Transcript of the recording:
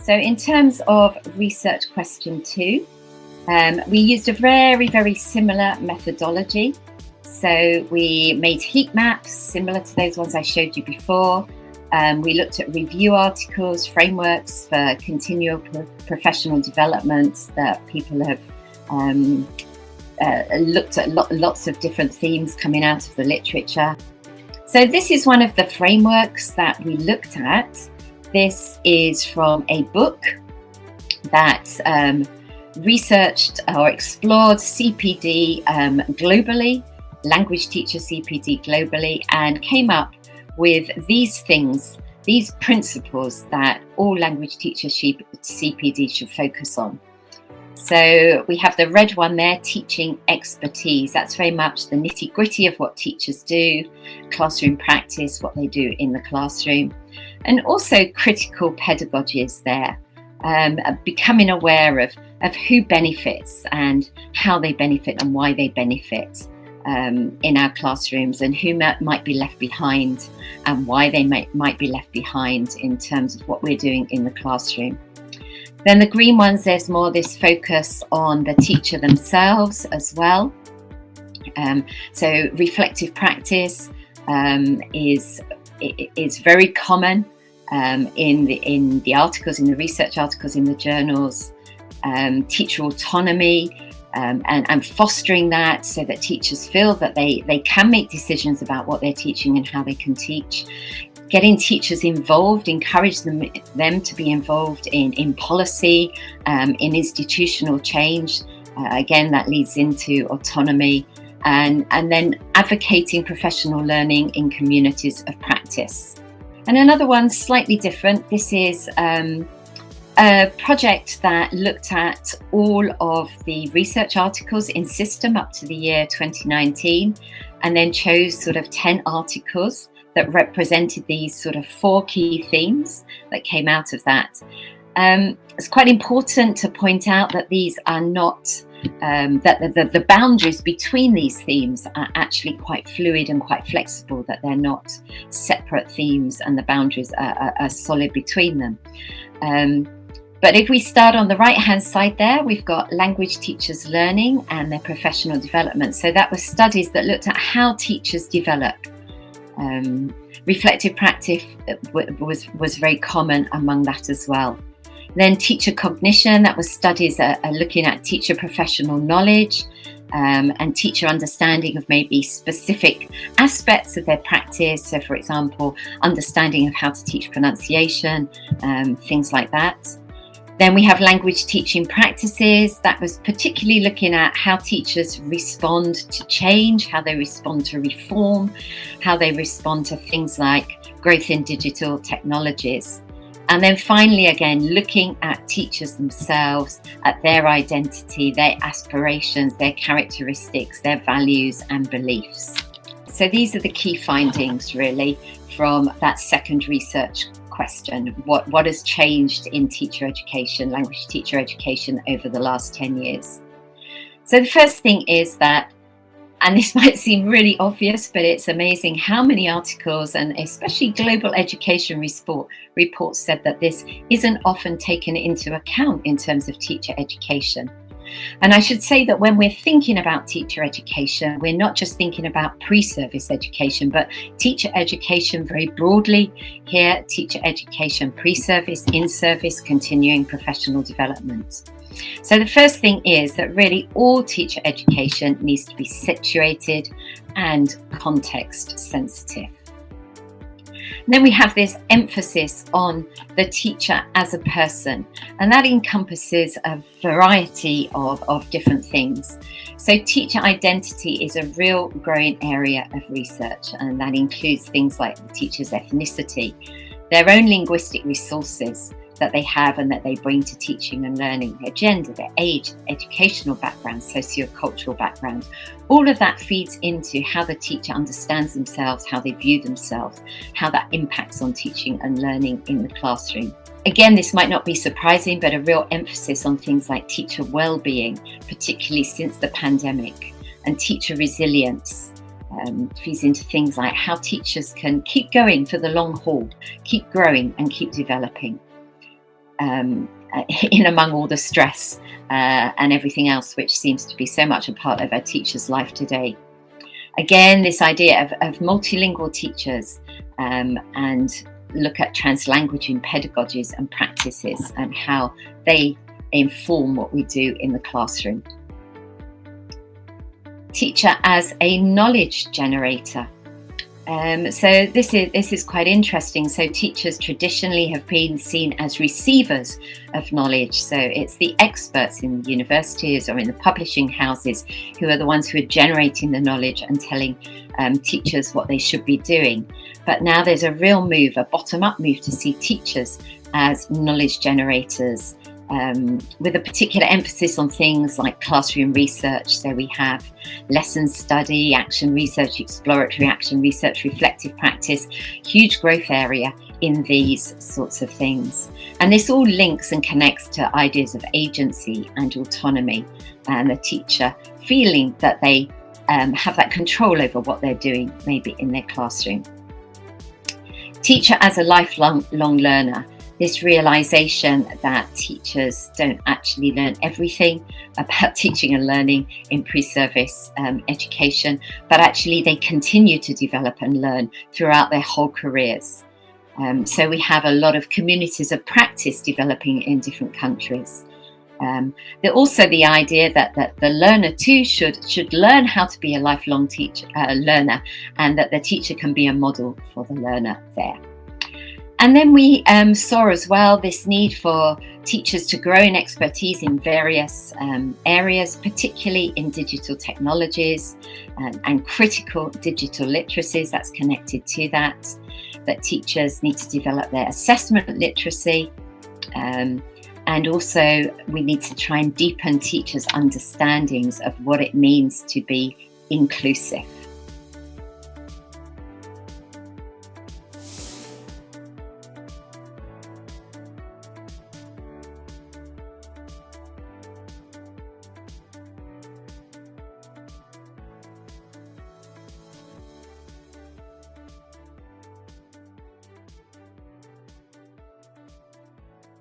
So in terms of research question 2, we used a very, very similar methodology. So we made heat maps similar to those ones I showed you before. We looked at review articles, frameworks for continual professional development that people have looked at lots of different themes coming out of the literature. So this is one of the frameworks that we looked at. This is from a book that researched or explored CPD globally, language teacher CPD globally, and came up with these things, these principles that all language teachers CPD should focus on. So we have the red one there, teaching expertise. That's very much the nitty-gritty of what teachers do, classroom practice, what they do in the classroom. And also critical pedagogy is there, becoming aware of who benefits and how they benefit and why they benefit in our classrooms, and who might be left behind and why they might be left behind in terms of what we're doing in the classroom. Then the green ones, there's more this focus on the teacher themselves as well. So reflective practice is very common in the articles, in the research articles, in the journals. Teacher autonomy and fostering that so that teachers feel that they can make decisions about what they're teaching and how they can teach. Getting teachers involved, encourage them to be involved in policy, in institutional change. Again, that leads into autonomy, and then advocating professional learning in communities of practice. And another one slightly different. This is a project that looked at all of the research articles in System up to the year 2019, and then chose sort of 10 articles that represented these sort of 4 key themes that came out of that. It's quite important to point out that these are not, that the boundaries between these themes are actually quite fluid and quite flexible, that they're not separate themes and the boundaries are solid between them. But if we start on the right-hand side there, we've got language teachers learning and their professional development. So that was studies that looked at how teachers develop. Reflective practice was very common among that as well. Then teacher cognition, that was studies looking at teacher professional knowledge and teacher understanding of maybe specific aspects of their practice. So for example, understanding of how to teach pronunciation, things like that. Then we have language teaching practices. That was particularly looking at how teachers respond to change, how they respond to reform, how they respond to things like growth in digital technologies. And then finally, again, looking at teachers themselves, at their identity, their aspirations, their characteristics, their values and beliefs. So these are the key findings really from that second research question. What has changed in teacher education, language teacher education over the last 10 years? So the first thing is that, and this might seem really obvious, but it's amazing how many articles and especially global education reports said that this isn't often taken into account in terms of teacher education. And I should say that when we're thinking about teacher education, we're not just thinking about pre-service education, but teacher education very broadly. Here, teacher education, pre-service, in-service, continuing professional development. So the first thing is that really all teacher education needs to be situated and context sensitive. And then we have this emphasis on the teacher as a person, and that encompasses a variety of different things. So teacher identity is a real growing area of research, and that includes things like the teacher's ethnicity, their own linguistic resources that they have and that they bring to teaching and learning, their gender, their age, educational background, socio-cultural background. All of that feeds into how the teacher understands themselves, how they view themselves, how that impacts on teaching and learning in the classroom. Again, this might not be surprising, but a real emphasis on things like teacher well-being, particularly since the pandemic, and teacher resilience. Feeds into things like how teachers can keep going for the long haul, keep growing and keep developing. in among all the stress and everything else, which seems to be so much a part of a teacher's life today. Again, this idea of multilingual teachers and look at translanguaging pedagogies and practices and how they inform what we do in the classroom. Teacher as a knowledge generator. So this is quite interesting. So teachers traditionally have been seen as receivers of knowledge. So it's the experts in universities or in the publishing houses who are the ones who are generating the knowledge and telling teachers what they should be doing. But now there's a real move, a bottom-up move, to see teachers as knowledge generators, with a particular emphasis on things like classroom research. So we have lesson study, action research, exploratory action research, reflective practice, huge growth area in these sorts of things. And this all links and connects to ideas of agency and autonomy, and the teacher feeling that they have that control over what they're doing, maybe in their classroom. Teacher as a lifelong learner. This realization that teachers don't actually learn everything about teaching and learning in pre-service education, but actually they continue to develop and learn throughout their whole careers. So we have a lot of communities of practice developing in different countries. There's also the idea that the learner too should learn how to be a lifelong learner, and that the teacher can be a model for the learner there. And then we saw as well this need for teachers to grow in expertise in various areas, particularly in digital technologies and critical digital literacies that's connected to that teachers need to develop their assessment literacy. And also we need to try and deepen teachers' understandings of what it means to be inclusive.